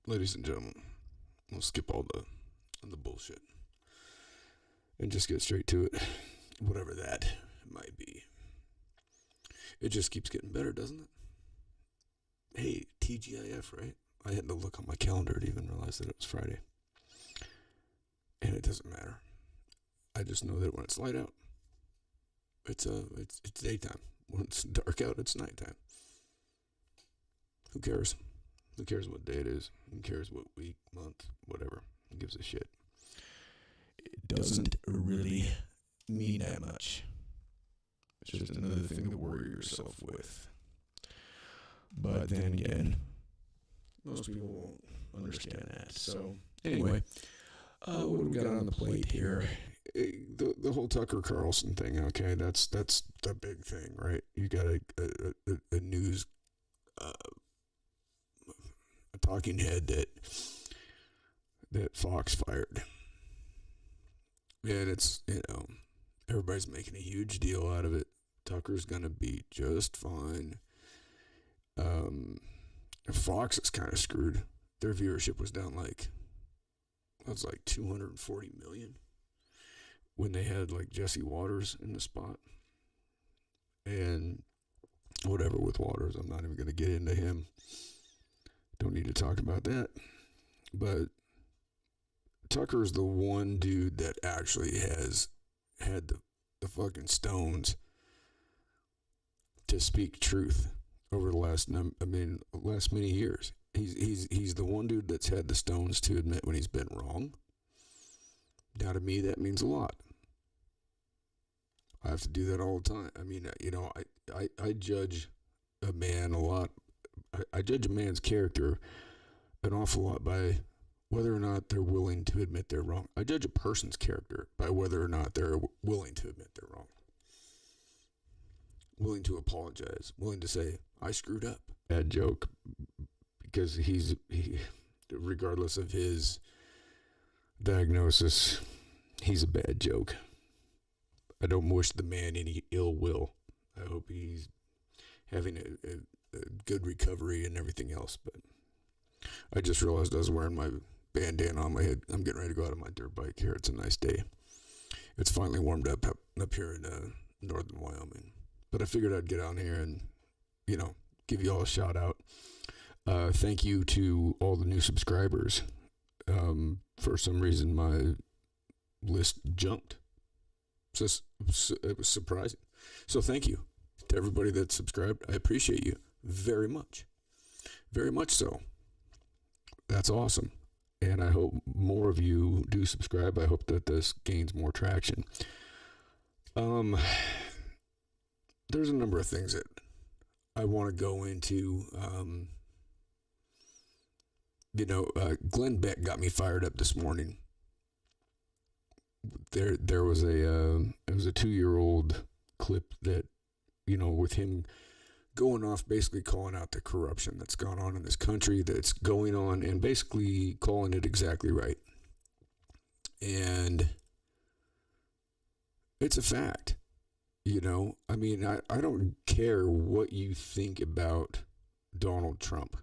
ladies and gentlemen, we'll skip all the bullshit and just get straight to it, whatever that might be. It just keeps getting better, doesn't it? Hey, TGIF, right? I had to look on my calendar to even realize that it was Friday. And it doesn't matter. I just know that when it's light out, it's daytime. When it's dark out, it's nighttime. Who cares? Who cares what day it is? Who cares what week, month, whatever? Who gives a shit? It doesn't really mean that much. It's just another thing to worry yourself with. But then again, most people won't understand that. So anyway, what do we got on the plate here? The whole Tucker Carlson thing. Okay, that's the big thing, right? You got a news a talking head that Fox fired, and it's everybody's making a huge deal out of it. Tucker's gonna be just fine. Fox is kind of screwed. Their viewership was down like 240 million when they had like Jesse Waters in the spot. And whatever with Waters, I'm not even going to get into him. Don't need to talk about that. But Tucker's the one dude that actually has had the fucking stones to speak truth over the last many years. He's the one dude that's had the stones to admit when he's been wrong. Now to me that means a lot. I have to do that all the time. I mean, I judge a man a lot. I judge a man's character an awful lot by whether or not they're willing to admit they're wrong. I judge a person's character by whether or not they're willing to admit they're wrong. Willing to apologize. Willing to say, I screwed up. Bad joke. Because he regardless of his diagnosis, he's a bad joke. I don't wish the man any ill will. I hope he's having a good recovery and everything else. But I just realized I was wearing my bandana on my head. I'm getting ready to go out on my dirt bike here. It's a nice day. It's finally warmed up here in northern Wyoming. But I figured I'd get on here and, give you all a shout out. Thank you to all the new subscribers. For some reason, my list jumped. It was surprising. So thank you to everybody that subscribed. I appreciate you very much. Very much so. That's awesome. And I hope more of you do subscribe. I hope that this gains more traction. There's a number of things that I want to go into. Glenn Beck got me fired up this morning. There was it was a 2-year-old clip that, with him going off, basically calling out the corruption that's gone on in this country, that's going on, and basically calling it exactly right. And it's a fact. I don't care what you think about Donald Trump.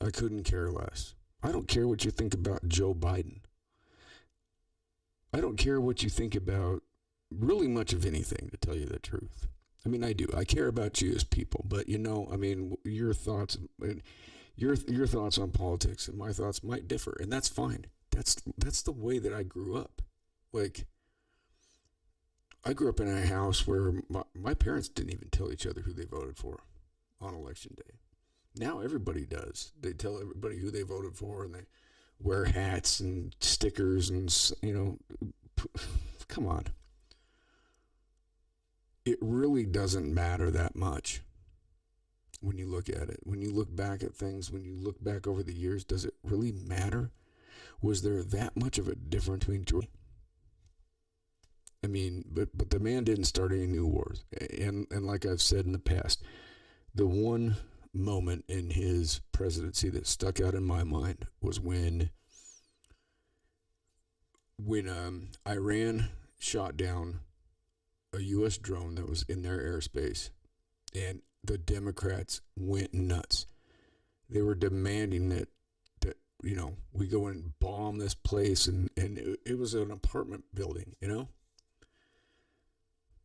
I couldn't care less. I don't care what you think about Joe Biden. I don't care what you think about really much of anything, to tell you the truth. I mean, I do. I care about you as people, but your thoughts on politics and my thoughts might differ, and that's fine. That's the way that I grew up. Like, I grew up in a house where my parents didn't even tell each other who they voted for on election day. Now everybody does. They tell everybody who they voted for, and they wear hats and stickers and, come on. It really doesn't matter that much when you look at it. When you look back at things, when you look back over the years, does it really matter? Was there that much of a difference between George? I mean, but the man didn't start any new wars. And like I've said in the past, the one moment in his presidency that stuck out in my mind was when Iran shot down a U.S. drone that was in their airspace, and the Democrats went nuts. They were demanding that we go and bomb this place, and it was an apartment building,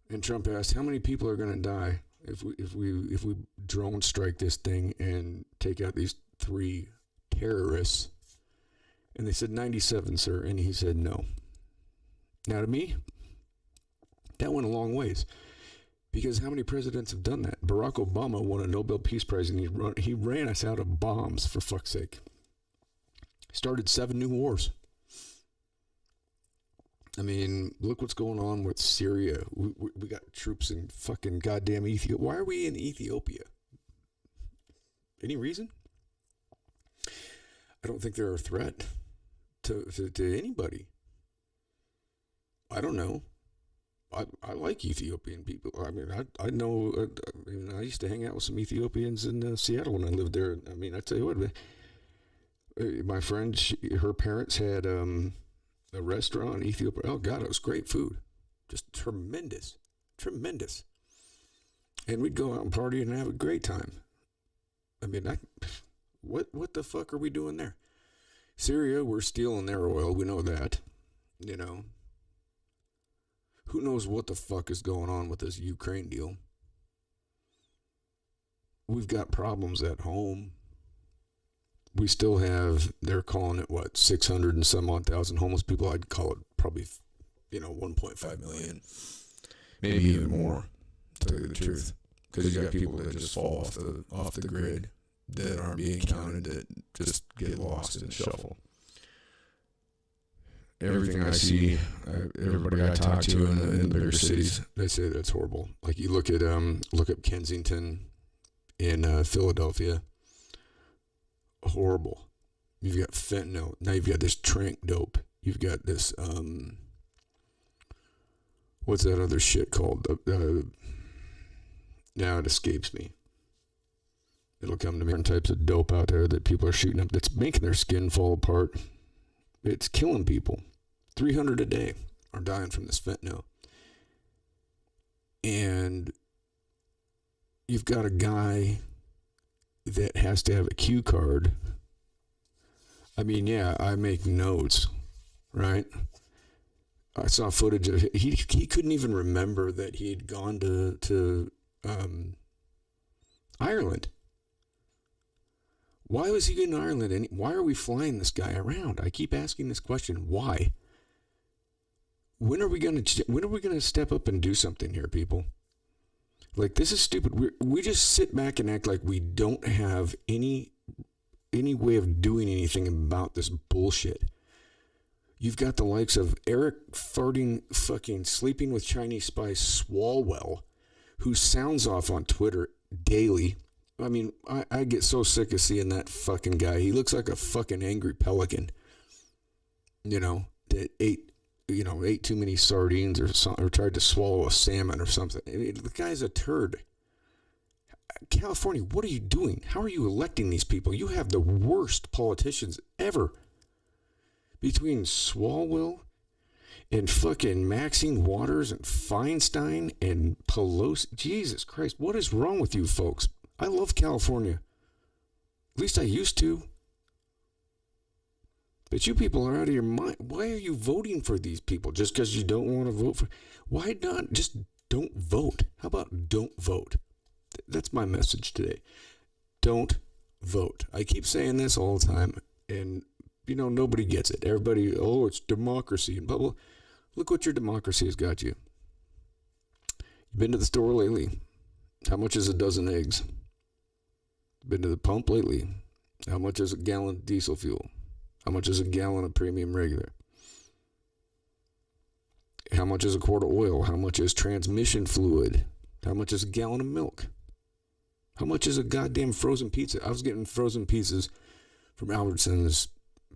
And Trump asked, how many people are going to die if we drone strike this thing and take out these 3 terrorists? And they said 97, sir. And he said no. Now, to me, that went a long ways. Because how many presidents have done that? Barack Obama won a Nobel Peace Prize, and he ran us out of bombs, for fuck's sake. Started 7 new wars. I mean, look what's going on with Syria. We got troops in fucking goddamn Ethiopia. Why are we in Ethiopia? Any reason? I don't think they're a threat to anybody. I don't know. I like Ethiopian people. I mean, I know. I used to hang out with some Ethiopians in Seattle when I lived there. I mean, I tell you what, my friend, her parents had a restaurant in Ethiopia. Oh God, it was great food, just tremendous. And we'd go out and party and have a great time. I mean, what the fuck are we doing there? Syria, we're stealing their oil. We know that. Who knows what the fuck is going on with this Ukraine deal? We've got problems at home. We still have, they're calling it 600 and some odd thousand homeless people. I'd call it probably, 1.5 million. Maybe even more, to tell you the truth. Because you got people that just fall off the grid, that aren't being counted, that just get lost in the shuffle. Everything I see, everybody I talk to in the bigger cities, they say that's horrible. Like you look at Kensington in Philadelphia. Horrible. You've got fentanyl. Now you've got this trank dope. You've got this what's that other shit called? Now it escapes me. It'll come to me. Different types of dope out there that people are shooting up that's making their skin fall apart. It's killing people. 300 a day are dying from this fentanyl. And you've got a guy that has to have a cue card. I mean, yeah, I make notes, right? I saw footage of he couldn't even remember that he had gone to Ireland. Why was he in Ireland? And why are we flying this guy around? I keep asking this question. Why? When are we gonna step up and do something here, people? Like, this is stupid. We just sit back and act like we don't have any way of doing anything about this bullshit. You've got the likes of Eric farting, fucking sleeping with Chinese spy Swalwell, who sounds off on Twitter daily. I mean, I get so sick of seeing that fucking guy. He looks like a fucking angry pelican, that ate too many sardines or tried to swallow a salmon or something. The guy's a turd. California, what are you doing? How are you electing these people? You have the worst politicians ever. Between Swalwell and fucking Maxine Waters and Feinstein and Pelosi. Jesus Christ, what is wrong with you folks? I love California. At least I used to. But you people are out of your mind. Why are you voting for these people? Just because you don't want to vote for... Why not just don't vote? How about don't vote? That's my message today. Don't vote. I keep saying this all the time, and, nobody gets it. Everybody, it's democracy. And blah, blah. Look what your democracy has got you. You've been to the store lately. How much is a dozen eggs? Been to the pump lately. How much is a gallon of diesel fuel? How much is a gallon of premium regular? How much is a quart of oil? How much is transmission fluid? How much is a gallon of milk? How much is a goddamn frozen pizza? I was getting frozen pizzas from Albertsons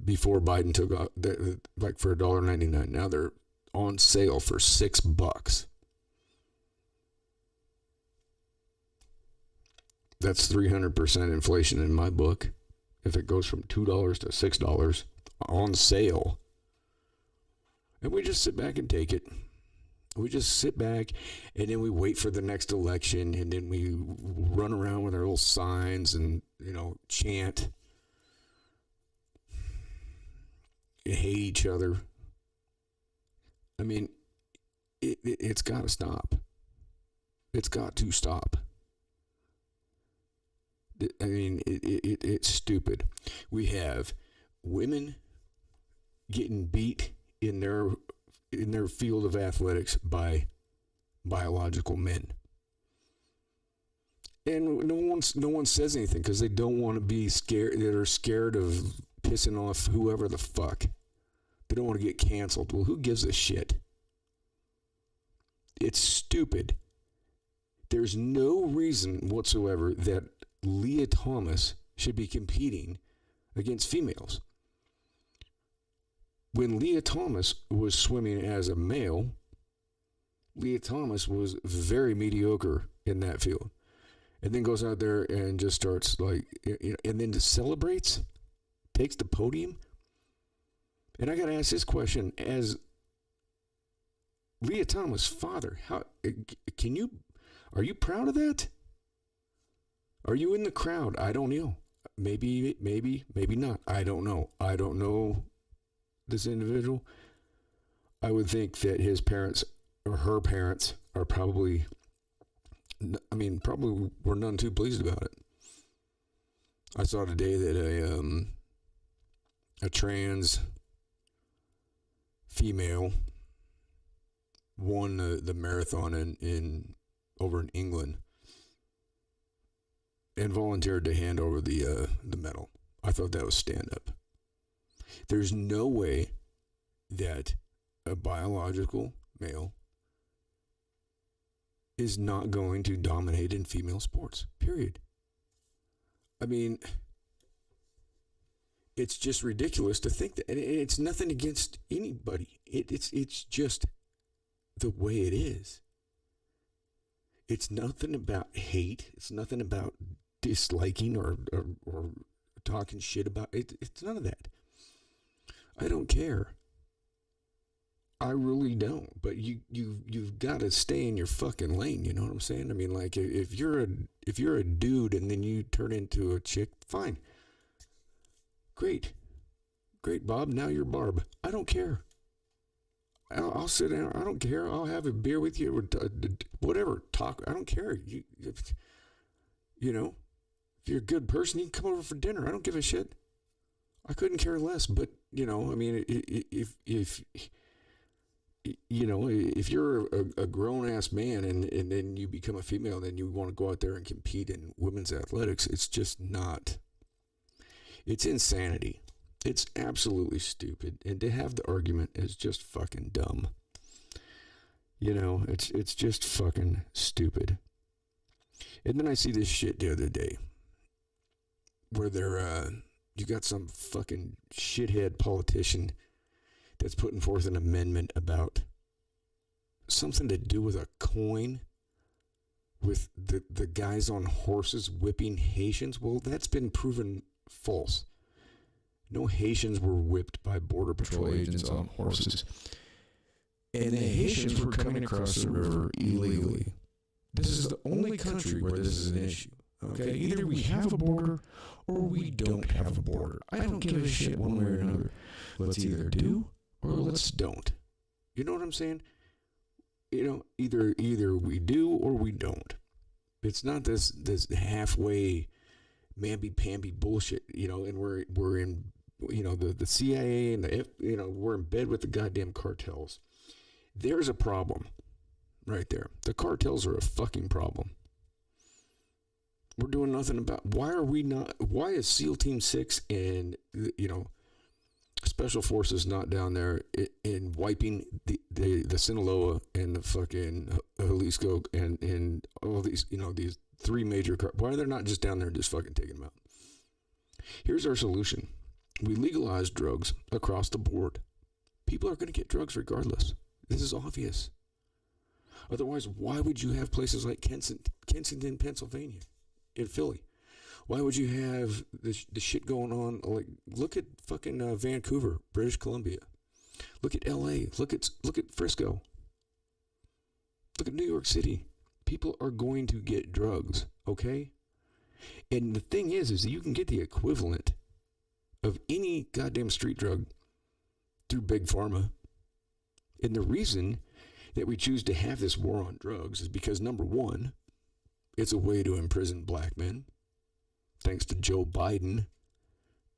before Biden took off, for $1.99. Now they're on sale for $6. That's 300% inflation in my book. If it goes from $2 to $6 on sale. And we just sit back and take it. We just sit back and then we wait for the next election, and then we run around with our little signs and, chant. hate each other. I mean, it's got to stop. It's got to stop. I mean, it's stupid. We have women getting beat in their field of athletics by biological men, and no one says anything because they don't want to be scared. They're scared of pissing off whoever the fuck. They don't want to get canceled. Well, who gives a shit? It's stupid. There's no reason whatsoever that Leah Thomas should be competing against females. When Leah Thomas was swimming as a male, Leah Thomas was very mediocre in that field. And then goes out there and just starts like, and then just celebrates, takes the podium. And I got to ask this question: as Leah Thomas' father, are you proud of that? Are you in the crowd? I don't know. Maybe not. I don't know. I don't know this individual. I would think that his parents or her parents are probably were none too pleased about it. I saw today that a trans female won the marathon in over in England and volunteered to hand over the medal. I thought that was stand up. There's no way that a biological male is not going to dominate in female sports, period. I mean, it's just ridiculous to think that. And it's nothing against anybody. It's just the way it is. It's nothing about hate. It's nothing about disliking or talking shit about it. It's none of that. I don't care. I really don't. But you've got to stay in your fucking lane. You know what I'm saying? I mean, like if you're a dude and then you turn into a chick, fine, great, Bob. Now you're Barb. I don't care. I'll sit down. I don't care. I'll have a beer with you or whatever. Talk. I don't care. You know, if you're a good person, you can come over for dinner. I don't give a shit. I couldn't care less. But you know, I mean, if you know, if you're a grown-ass man and then you become a female and then you want to go out there and compete in women's athletics, it's just not. It's insanity. It's absolutely stupid. And to have the argument is just fucking dumb. You know, it's just fucking stupid. And then I see this shit the other day where you got some fucking shithead politician that's putting forth an amendment about something to do with a coin with the guys on horses whipping Haitians. Well, that's been proven false. No Haitians were whipped by Border Patrol agents on horses. And the Haitians were coming across the river illegally. This is the only country where this is an issue. Okay, either we have a border or we don't have a border. I don't give a shit one way or another. Let's either do or let's don't. You know what I'm saying? You know, either we do or we don't. It's not this halfway mamby-pamby bullshit, you know, and we're in, you know, the CIA and we're in bed with the goddamn cartels. There's a problem right there. The cartels are a fucking problem. We're doing nothing about. Why is SEAL Team 6 and, you know, Special Forces not down there in wiping the Sinaloa and the fucking Jalisco and all these, you know, these three major why are they not just down there just fucking taking them out? Here's our solution. We legalize drugs across the board. People are going to get drugs regardless. This is obvious. Otherwise, why would you have places like Kensington, Pennsylvania, in Philly? Why would you have the shit going on? Like, look at fucking Vancouver, British Columbia. Look at LA. Look at Frisco. Look at New York City. People are going to get drugs, okay? And the thing is you can get the equivalent of any goddamn street drug through Big Pharma. And the reason that we choose to have this war on drugs is because, number one, it's a way to imprison black men, thanks to Joe Biden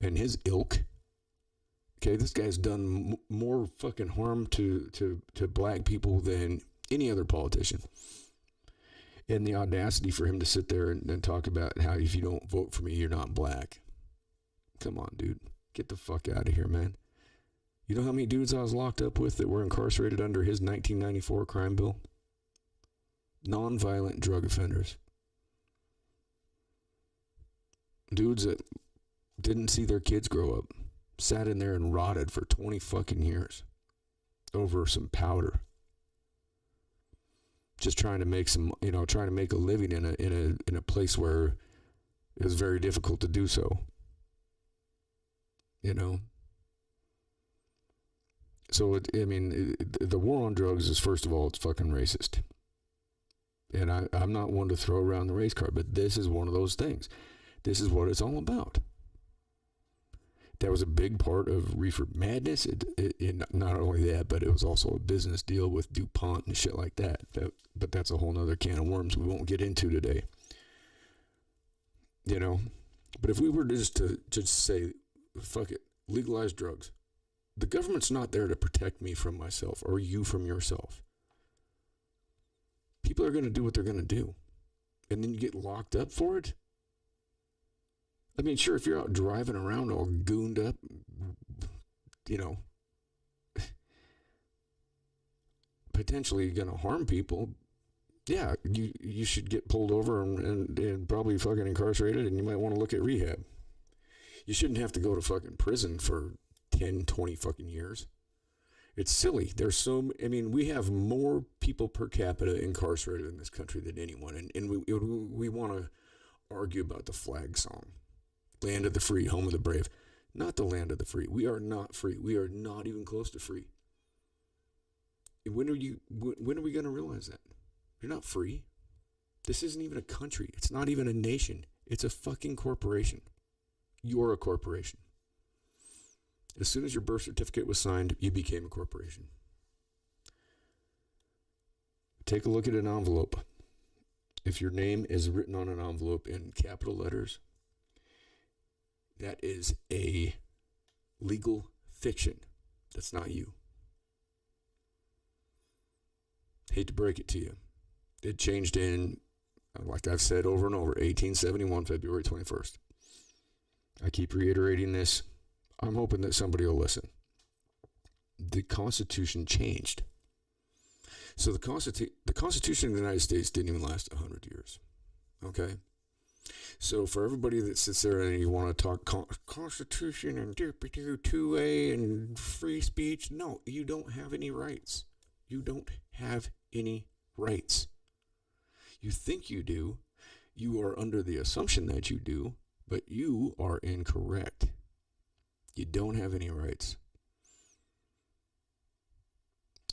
and his ilk. Okay, this guy's done more fucking harm to black people than any other politician. And the audacity for him to sit there and talk about how if you don't vote for me, you're not black. Come on, dude. Get the fuck out of here, man. You know how many dudes I was locked up with that were incarcerated under his 1994 crime bill? Non-violent drug offenders. Dudes that didn't see their kids grow up. Sat in there and rotted for 20 fucking years over some powder. Just trying to make trying to make a living in a place where it was very difficult to do so. So the war on drugs is, first of all, it's fucking racist. And I'm not one to throw around the race card, but this is one of those things. This is what it's all about. That was a big part of Reefer Madness. It not only that, but it was also a business deal with DuPont and shit like that. But that's a whole nother can of worms we won't get into today. But if we were just to say, fuck it, legalize drugs. The government's not there to protect me from myself or you from yourself. People are going to do what they're going to do. And then you get locked up for it? I mean, sure, if you're out driving around all gooned up, potentially going to harm people, yeah, you should get pulled over and probably fucking incarcerated, and you might want to look at rehab. You shouldn't have to go to fucking prison for 10, 20 fucking years. It's silly. We have more people per capita incarcerated in this country than anyone, and we want to argue about the flag song. Land of the free, home of the brave. Not the land of the free. We are not free. We are not even close to free. When are we going to realize that? You're not free. This isn't even a country. It's not even a nation. It's a fucking corporation. You're a corporation. As soon as your birth certificate was signed, you became a corporation. Take a look at an envelope. If your name is written on an envelope in capital letters, that is a legal fiction. That's not you. Hate to break it to you. It changed in, like I've said over and over, 1871, February 21st. I keep reiterating this. I'm hoping that somebody will listen. The Constitution changed. So the Constitution of the United States didn't even last 100 years. Okay? So for everybody that sits there and you want to talk Constitution and 2A and free speech, no, you don't have any rights. You don't have any rights. You think you do. You are under the assumption that you do, but you are incorrect. You don't have any rights.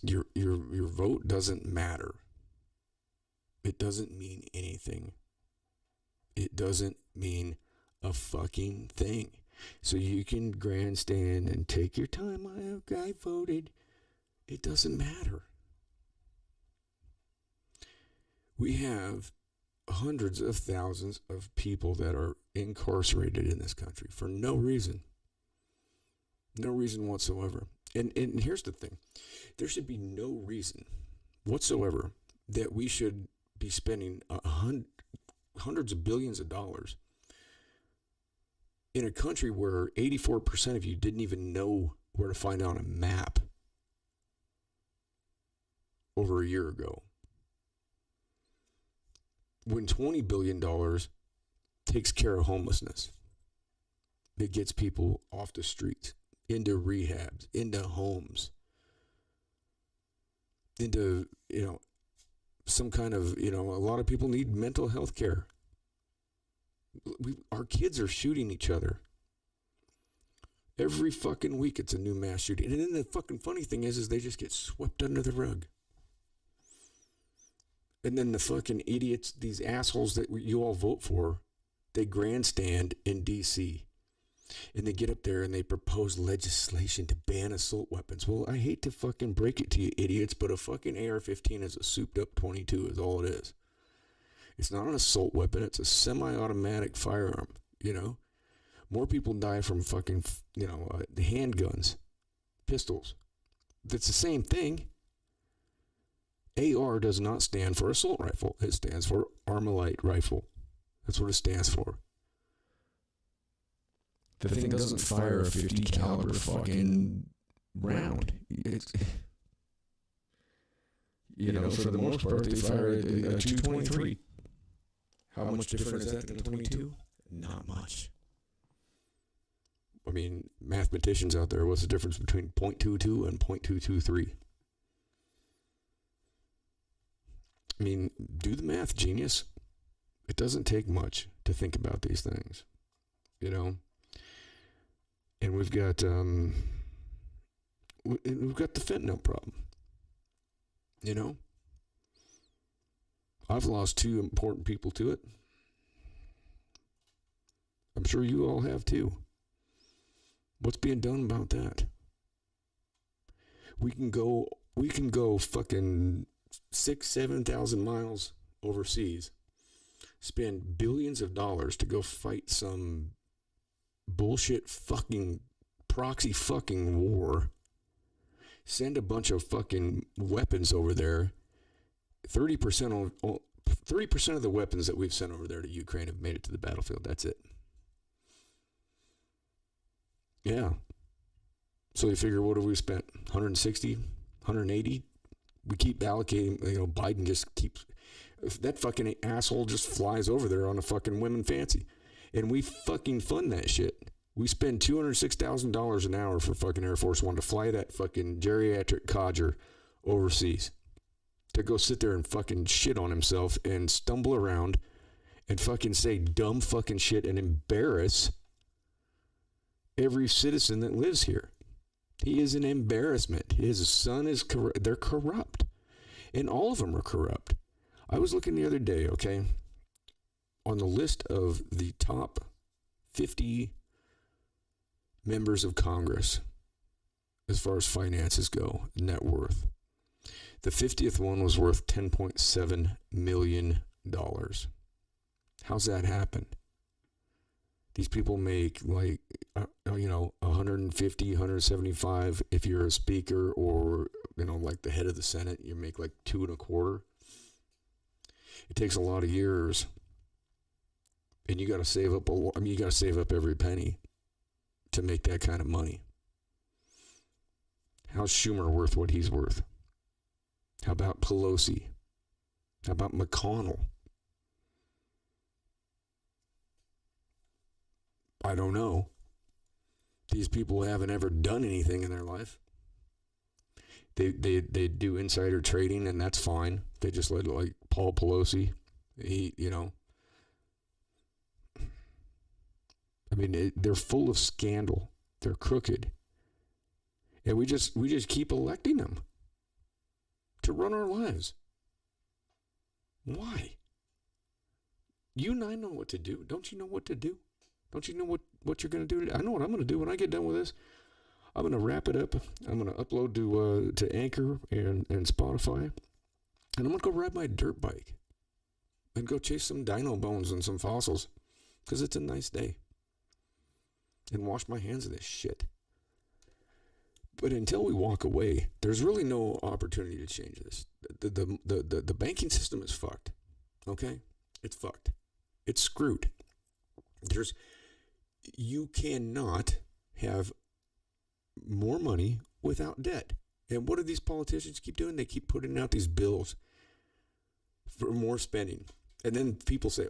Your vote doesn't matter. It doesn't mean anything. It doesn't mean a fucking thing. So you can grandstand and take your time. I voted. It doesn't matter. We have hundreds of thousands of people that are incarcerated in this country for no reason. No reason whatsoever. And here's the thing. There should be no reason whatsoever that we should be spending hundreds of billions of dollars in a country where 84% of you didn't even know where to find out a map over a year ago. When $20 billion takes care of homelessness, it gets people off the streets, into rehabs, into homes, into, some kind of, a lot of people need mental health care. Our kids are shooting each other. Every fucking week it's a new mass shooting. And then the fucking funny thing is they just get swept under the rug. And then the fucking idiots, these assholes that you all vote for, they grandstand in D.C. And they get up there and they propose legislation to ban assault weapons. Well, I hate to fucking break it to you idiots, but a fucking AR-15 is a souped up 22 is all it is. It's not an assault weapon. It's a semi-automatic firearm, you know? More people die from fucking, handguns, pistols. That's the same thing. AR does not stand for assault rifle. It stands for Armalite rifle. That's what it stands for. The thing doesn't fire a 50 caliber fucking round. It's, for the most part, they fire a 223. How much different is that than a 22? Not much. I mean, mathematicians out there, what's the difference between .22 and .223? I mean, do the math, genius. It doesn't take much to think about these things, you know? And we've got the fentanyl problem, you know? I've lost 2 important people to it. I'm sure you all have too. What's being done about that? We can go fucking 6,000-7,000 miles overseas, spend billions of dollars to go fight some bullshit fucking proxy fucking war, send a bunch of fucking weapons over there. 30% of the weapons that we've sent over there to Ukraine have made it to the battlefield. That's it. Yeah. So you figure, what have we spent? 160, 180? We keep allocating, Biden just keeps, that fucking asshole just flies over there on a fucking women fancy. And we fucking fund that shit. We spend $206,000 an hour for fucking Air Force One to fly that fucking geriatric codger overseas. To go sit there and fucking shit on himself and stumble around and fucking say dumb fucking shit and embarrass every citizen that lives here. He is an embarrassment. His son is corrupt. They're corrupt. And all of them are corrupt. I was looking the other day, okay, on the list of the top 50 members of Congress as far as finances go, net worth. The 50th one was worth $10.7 million. How's that happen? These people make like, 150, 175. If you're a speaker or, like the head of the Senate, you make like 2.25. It takes a lot of years. And you got to save up, you got to save up every penny to make that kind of money. How's Schumer worth what he's worth? How about Pelosi? How about McConnell? I don't know. These people haven't ever done anything in their life. They do insider trading, and that's fine. They just let like Paul Pelosi. They're full of scandal. They're crooked, and we just keep electing them to run our lives. Why? You and I know what to do. Don't you know what to do? Don't you know what you're going to do? I know what I'm going to do when I get done with this. I'm going to wrap it up. I'm going to upload to Anchor and Spotify. And I'm going to go ride my dirt bike and go chase some dino bones and some fossils because it's a nice day. And wash my hands of this shit. But until we walk away, there's really no opportunity to change this. The banking system is fucked. Okay? It's fucked. It's screwed. You cannot have more money without debt. And what do these politicians keep doing? They keep putting out these bills for more spending. And then people say,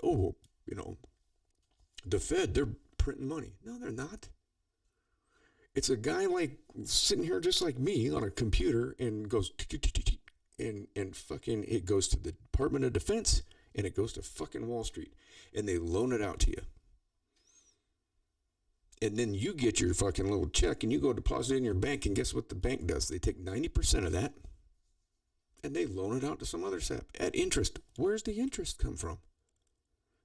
the Fed, they're printing money. No, they're not. It's a guy like sitting here just like me on a computer and goes and fucking it goes to the Department of Defense and it goes to fucking Wall Street and they loan it out to you. And then you get your fucking little check and you go deposit it in your bank and guess what the bank does? They take 90% of that and they loan it out to some other sap at interest. Where's the interest come from?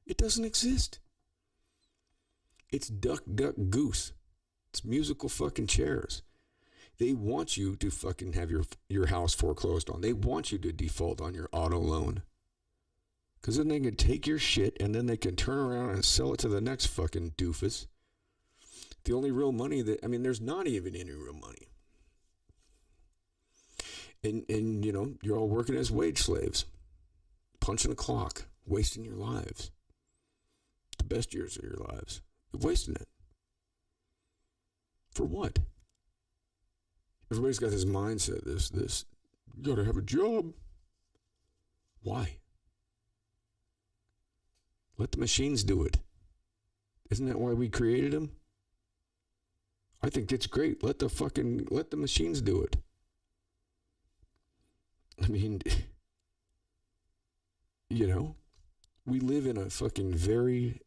It doesn't exist. It's duck, duck, goose. It's musical fucking chairs. They want you to fucking have your house foreclosed on. They want you to default on your auto loan. Because then they can take your shit and then they can turn around and sell it to the next fucking doofus. The only real money there's not even any real money. And you're all working as wage slaves. Punching a clock. Wasting your lives. The best years of your lives. You're wasting it. For what? Everybody's got this mindset, this, you gotta have a job. Why? Let the machines do it. Isn't that why we created them? I think it's great. Let the machines do it. I mean, we live in a fucking very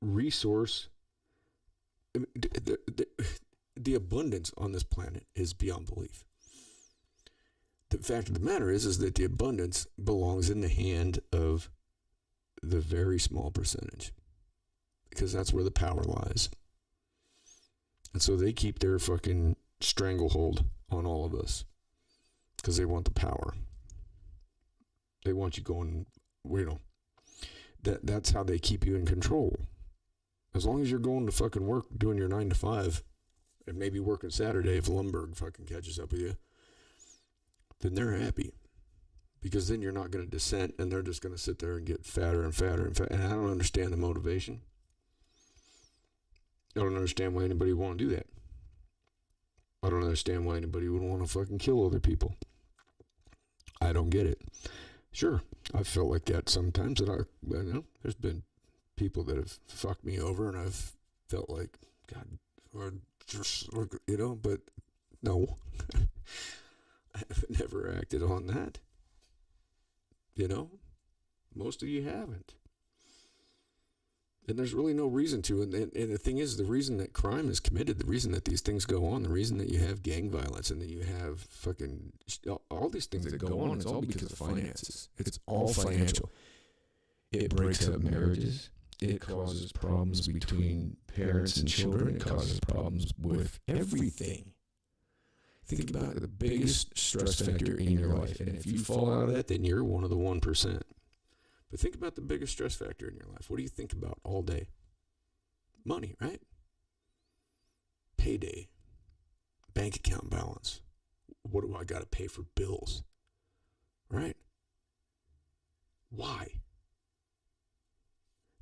resource. The abundance on this planet is beyond belief. The fact of the matter is that the abundance belongs in the hand of the very small percentage, because that's where the power lies. And so they keep their fucking stranglehold on all of us because they want the power. They want you going, that's how they keep you in control. As long as you're going to fucking work, doing your 9 to 5, and maybe working Saturday if Lumberg fucking catches up with you, then they're happy. Because then you're not going to dissent, and they're just going to sit there and get fatter and fatter and fatter. And I don't understand the motivation. I don't understand why anybody would want to do that. I don't understand why anybody would want to fucking kill other people. I don't get it. Sure, I've felt like that sometimes, and there's been people that have fucked me over, and I've felt like, God, but no. I've never acted on that. Most of you haven't. And there's really no reason to. And the thing is, the reason that crime is committed, the reason that these things go on, the reason that you have gang violence and that you have fucking all these things that go on, it's all because of finances. It's all financial. It breaks up marriages. It causes problems between parents and children. It causes problems with everything. Think about the biggest stress factor in your life. And if you fall out of that, then you're one of the 1%. But think about the biggest stress factor in your life. What do you think about all day? Money, right? Payday. Bank account balance. What do I got to pay for bills? Right? Why?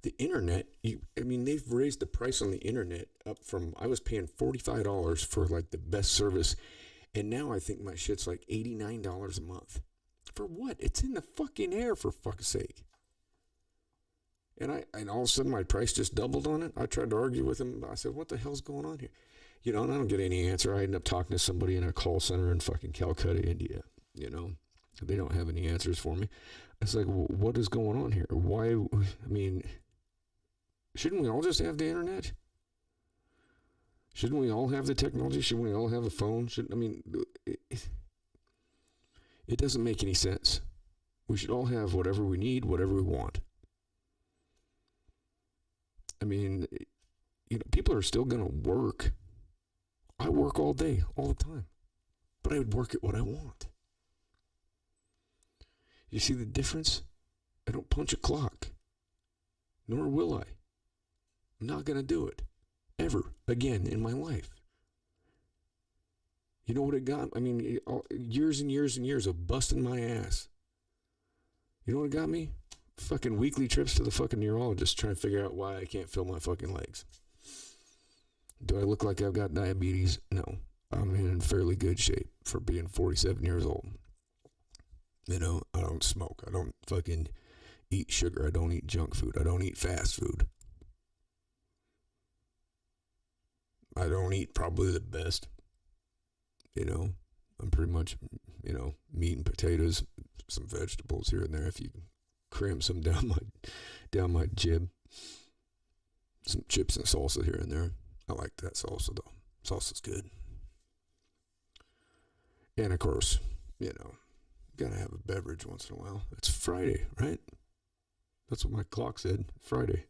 The internet, they've raised the price on the internet up from, I was paying $45 for like the best service, and now I think my shit's like $89 a month. For what? It's in the fucking air, for fuck's sake. And all of a sudden my price just doubled on it. I tried to argue with him. I said, what the hell's going on here? And I don't get any answer. I end up talking to somebody in a call center in fucking Calcutta, India. They don't have any answers for me. It's like, what is going on here? Why? Shouldn't we all just have the internet? Shouldn't we all have the technology? Shouldn't we all have a phone? It doesn't make any sense. We should all have whatever we need, whatever we want. People are still going to work. I work all day, all the time. But I would work at what I want. You see the difference? I don't punch a clock. Nor will I. I'm not going to do it. Ever again in my life. You know what it got? Years and years and years of busting my ass. You know what it got me? Fucking weekly trips to the fucking neurologist trying to figure out why I can't feel my fucking legs. Do I look like I've got diabetes? No. I'm in fairly good shape for being 47 years old. I don't smoke. I don't fucking eat sugar. I don't eat junk food. I don't eat fast food. I don't eat probably the best. I'm pretty much, meat and potatoes, some vegetables here and there if you cram some down my jib. Some chips and salsa here and there. I like that salsa though. Salsa's good. And of course, gotta have a beverage once in a while. It's Friday, right? That's what my clock said. Friday.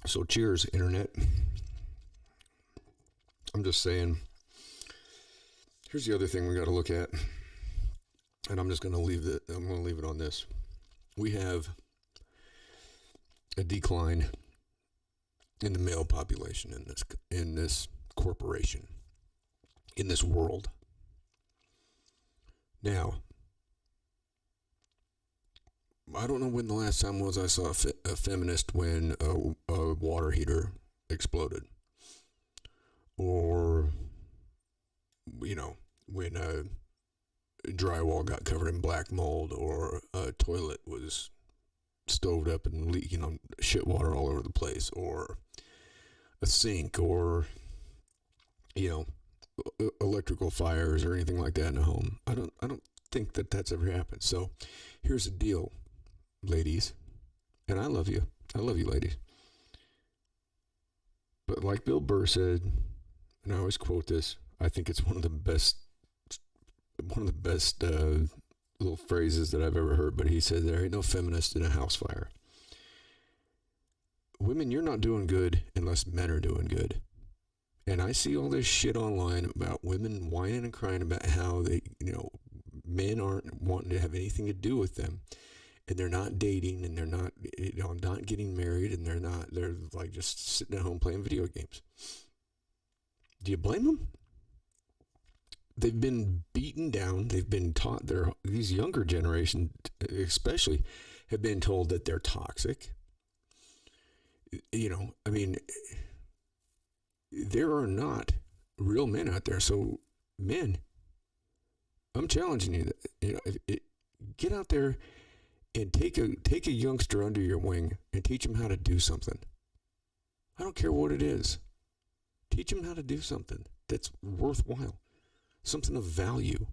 So cheers, internet. I'm just saying. Here's the other thing we got to look at, and I'm just going to leave it. I'm going to leave it on this. We have a decline in the male population in this corporation, in this world. Now, I don't know when the last time was I saw a feminist when a water heater exploded, or when a drywall got covered in black mold, or a toilet was stoved up and leaking on shit water all over the place, or a sink, or electrical fires or anything like that in a home. I don't think that that's ever happened. So here's the deal, ladies, and I love you, ladies. But like Bill Burr said, and I always quote this, I think it's one of the best little phrases that I've ever heard. But he said, "There ain't no feminist in a house fire." Women, you're not doing good unless men are doing good. And I see all this shit online about women whining and crying about how they, men aren't wanting to have anything to do with them, and they're not dating, and they're not, not getting married, and they're like just sitting at home playing video games. Do you blame them? They've been beaten down. They've been taught, these younger generation especially, have been told that they're toxic. There are not real men out there. So, men, I'm challenging you. Get out there and take a youngster under your wing and teach him how to do something. I don't care what it is. Teach him how to do something that's worthwhile, something of value.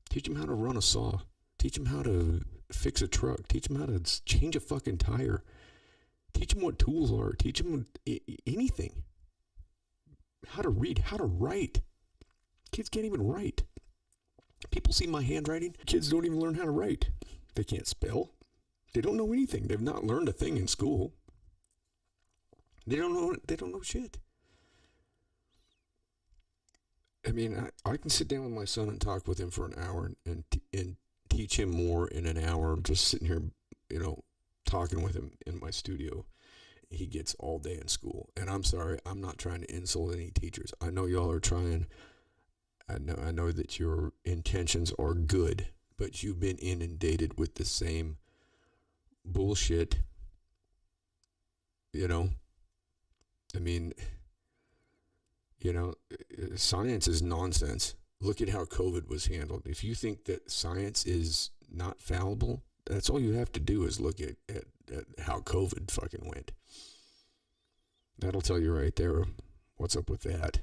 Teach him how to run a saw. Teach him how to fix a truck. Teach him how to change a fucking tire. Teach them what tools are. Teach them anything. How to read, how to write. Kids can't even write. People see my handwriting. Kids don't even learn how to write. They can't spell. They don't know anything. They've not learned a thing in school. They don't know shit. I mean, I can sit down with my son and talk with him for an hour and teach him more in an hour just sitting here, talking with him in my studio. He gets all day in school. And I'm sorry, I'm not trying to insult any teachers. I know y'all are trying. I know that your intentions are good, but you've been inundated with the same bullshit. I mean, science is nonsense. Look at how COVID was handled. If you think that science is not fallible, that's all you have to do is look at how COVID fucking went. That'll tell you right there what's up with that.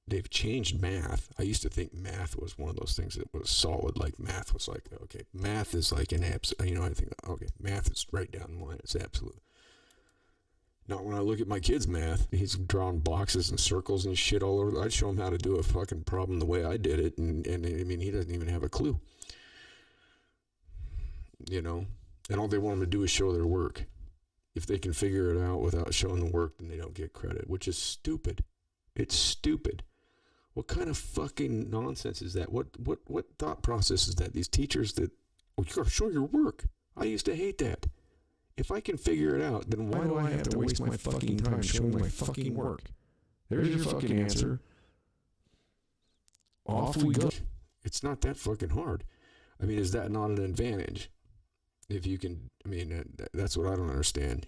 They've changed math. I used to think math was one of those things that was solid. Like math was like, okay, math is like an absolute, I think, okay, math is right down the line. It's absolute. Not when I look at my kid's math. He's drawing boxes and circles and shit all over. I'd show him how to do a fucking problem the way I did it. And I mean, he doesn't even have a clue. And all they want him to do is show their work. If they can figure it out without showing the work, then they don't get credit, which is stupid. It's stupid. What kind of fucking nonsense is that? What thought process is that? These teachers that, you gotta show your work. I used to hate that. If I can figure it out, then why do I have to waste my fucking time showing my fucking work? There's your fucking answer. Off we go. It's not that fucking hard. I mean, is that not an advantage? If you can, that's what I don't understand.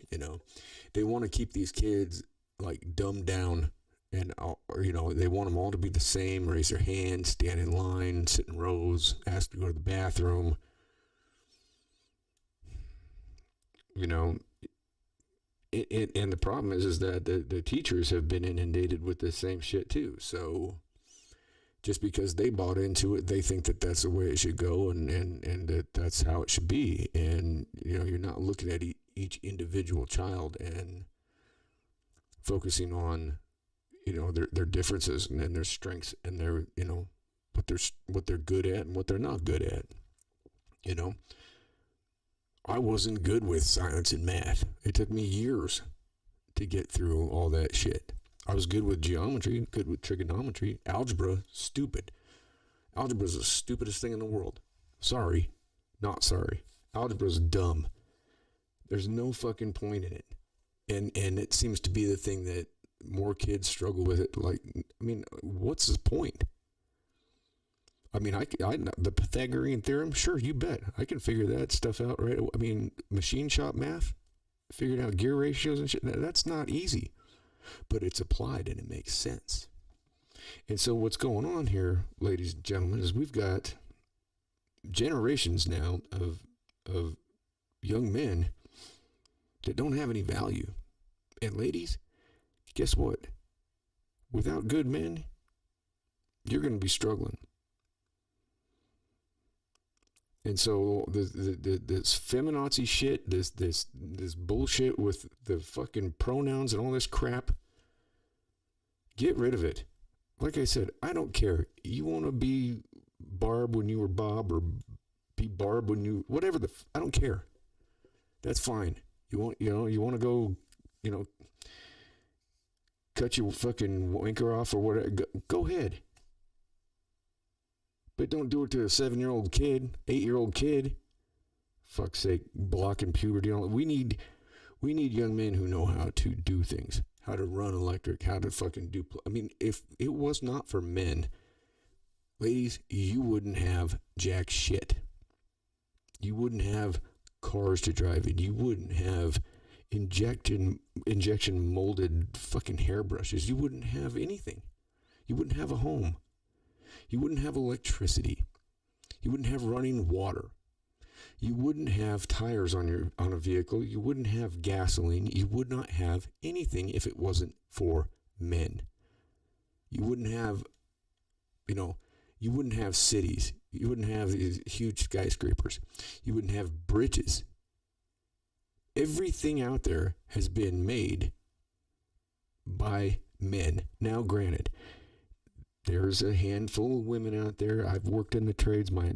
They want to keep these kids like dumbed down, and they want them all to be the same. Raise their hand, stand in line, sit in rows, ask to go to the bathroom. And the problem is that the teachers have been inundated with the same shit too. So just because they bought into it, they think that that's the way it should go, and that that's how it should be. And you're not looking at each individual child and focusing on their differences and their strengths and their what they're good at and what they're not good at. I wasn't good with science and math. It took me years to get through all that shit. I was good with geometry, good with trigonometry. Algebra, stupid. Algebra is the stupidest thing in the world. Sorry, not sorry. Algebra is dumb. There's no fucking point in it. And it seems to be the thing that more kids struggle with it. Like, I mean, what's the point? I mean, the Pythagorean theorem, sure, you bet. I can figure that stuff out, right? I mean, machine shop math, figuring out gear ratios and shit, that's not easy. But it's applied and it makes sense. And so what's going on here, ladies and gentlemen, is we've got generations now of young men that don't have any value. And ladies, guess what? Without good men, you're going to be struggling. And so this feminazi shit, this bullshit with the fucking pronouns and all this crap, get rid of it. Like I said, I don't care. You want to be Barb when you were Bob, or be Barb when you whatever I don't care. That's fine. You want to go, cut your fucking wanker off or whatever. Go ahead. But don't do it to a 7-year-old kid, 8-year-old kid. Fuck's sake, blocking puberty. We need young men who know how to do things, how to run electric, how to fucking do. I mean, if it was not for men, ladies, you wouldn't have jack shit. You wouldn't have cars to drive in. You wouldn't have injection molded fucking hairbrushes. You wouldn't have anything. You wouldn't have a home. You wouldn't have electricity. You wouldn't have running water. You wouldn't have tires on a vehicle. You wouldn't have gasoline. You would not have anything if it wasn't for men. You wouldn't have, you wouldn't have cities. You wouldn't have these huge skyscrapers. You wouldn't have bridges. Everything out there has been made by men. Now, granted, there's a handful of women out there. I've worked in the trades my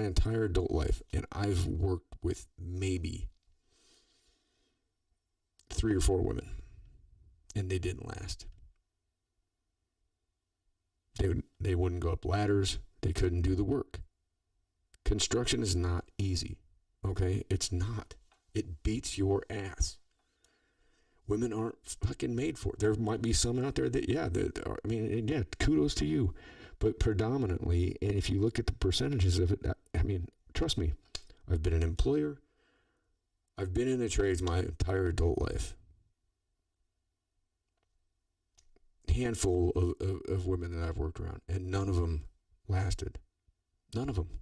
entire adult life, and I've worked with maybe 3 or 4 women, and they didn't last. They wouldn't go up ladders. They couldn't do the work. Construction is not easy, okay? It's not. It beats your ass. Women aren't fucking made for it. There might be some out there that, kudos to you. But predominantly, and if you look at the percentages of it, trust me, I've been an employer. I've been in the trades my entire adult life. Handful of women that I've worked around, and none of them lasted. None of them.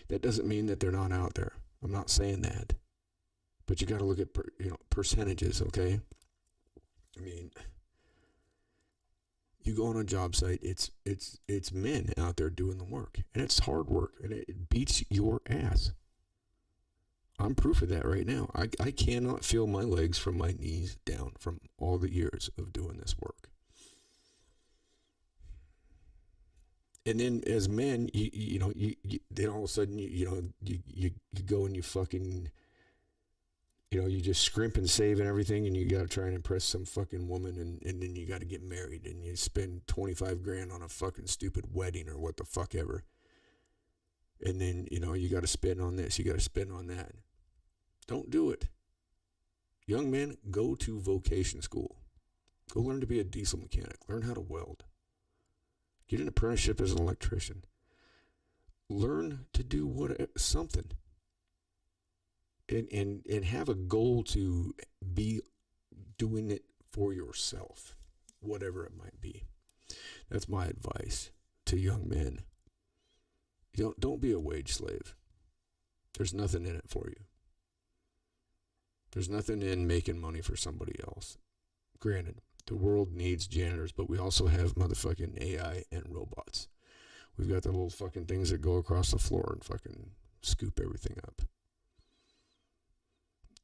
That doesn't mean that they're not out there. I'm not saying that. But you got to look at percentages, okay? I mean, you go on a job site, it's men out there doing the work, and it's hard work, and it beats your ass. I'm proof of that right now. I cannot feel my legs from my knees down from all the years of doing this work. And then as men, then all of a sudden you go and you fucking, you just scrimp and save and everything, and you got to try and impress some fucking woman, and then you got to get married, and you spend $25,000 on a fucking stupid wedding or what the fuck ever. And then, you got to spend on this, you got to spend on that. Don't do it. Young men, go to vocation school. Go learn to be a diesel mechanic. Learn how to weld. Get an apprenticeship as an electrician. Learn to do something. And have a goal to be doing it for yourself, whatever it might be. That's my advice to young men. Don't be a wage slave. There's nothing in it for you. There's nothing in making money for somebody else. Granted, the world needs janitors, but we also have motherfucking AI and robots. We've got the little fucking things that go across the floor and fucking scoop everything up.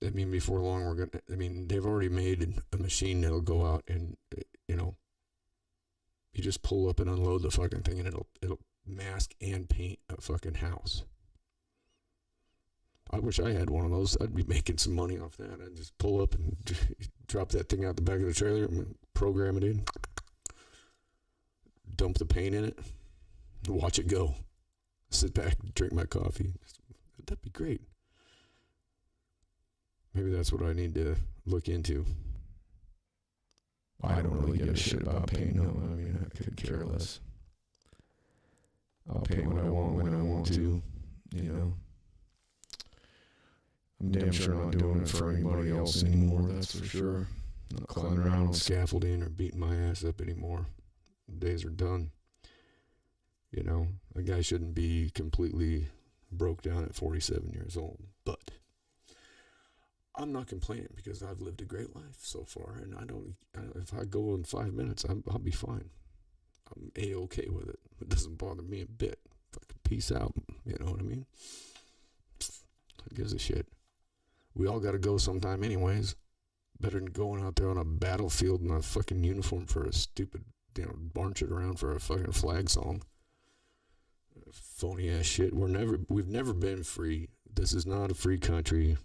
I mean, before long, they've already made a machine that'll go out and, you just pull up and unload the fucking thing, and it'll mask and paint a fucking house. I wish I had one of those. I'd be making some money off that. I'd just pull up and drop that thing out the back of the trailer and program it in, dump the paint in it, watch it go, sit back, drink my coffee. That'd be great. Maybe that's what I need to look into. I don't really give a shit about paint. No, I mean, I could care less. I'll paint what I want when I want to, you know. I'm damn sure not doing it for anybody else anymore, that's for sure. Not climbing around on Scaffolding or beating my ass up anymore. The days are done. You know, a guy shouldn't be completely broke down at 47 years old. But I'm not complaining because I've lived a great life so far, and if I go in 5 minutes, I'll be fine. I'm A-okay with it. It doesn't bother me a bit. Fucking peace out. You know what I mean? Who gives a shit? We all got to go sometime anyways. Better than going out there on a battlefield in a fucking uniform for a stupid, marching around for a fucking flag song. Phony ass shit. We've never been free. This is not a free country.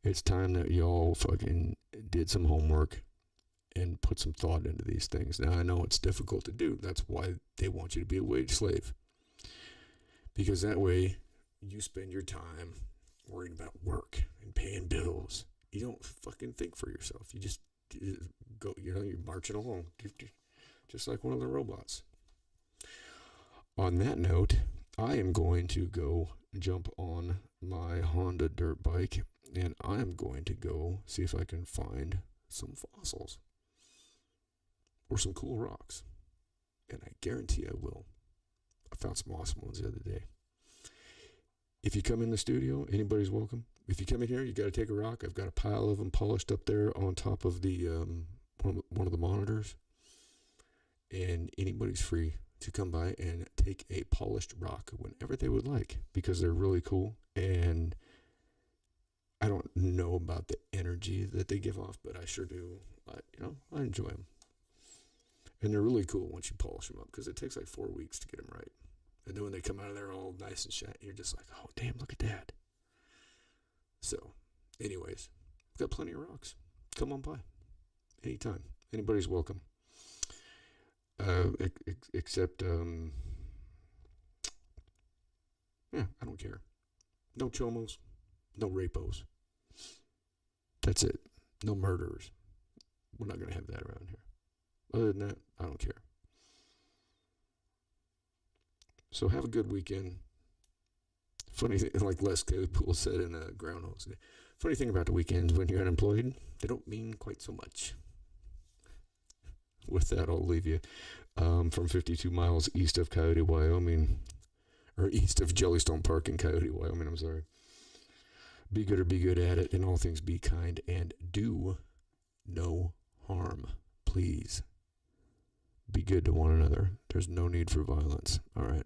It's time that y'all fucking did some homework and put some thought into these things. Now, I know it's difficult to do. That's why they want you to be a wage slave. Because that way, you spend your time worrying about work and paying bills. You don't fucking think for yourself. You just go, you're marching along. Just like one of the robots. On that note, I am going to go jump on my Honda dirt bike, and I'm going to go see if I can find some fossils or some cool rocks. And I guarantee I will. I found some awesome ones the other day. If you come in the studio, anybody's welcome. If you come in here, you got to take a rock. I've got a pile of them polished up there on top of the one of the monitors. And anybody's free to come by and take a polished rock whenever they would like, because they're really cool. And I don't know about the energy that they give off, but I sure do. I enjoy them. And they're really cool once you polish them up, because it takes like 4 weeks to get them right. And then when they come out of there all nice and shiny, you're just like, oh, damn, look at that. So, anyways, we've got plenty of rocks. Come on by. Anytime. Anybody's welcome. Except, I don't care. No chomos. No rapos. That's it. No murderers. We're not going to have that around here. Other than that, I don't care. So have a good weekend. Funny thing, like Les Claypool said in Groundhog's Day, funny thing about the weekends when you're unemployed, they don't mean quite so much. With that, I'll leave you from 52 miles east of Coyote, Wyoming, or east of Jellystone Park in Coyote, Wyoming, I'm sorry. Be good or be good at it. In all things, be kind and do no harm. Please be good to one another. There's no need for violence. All right.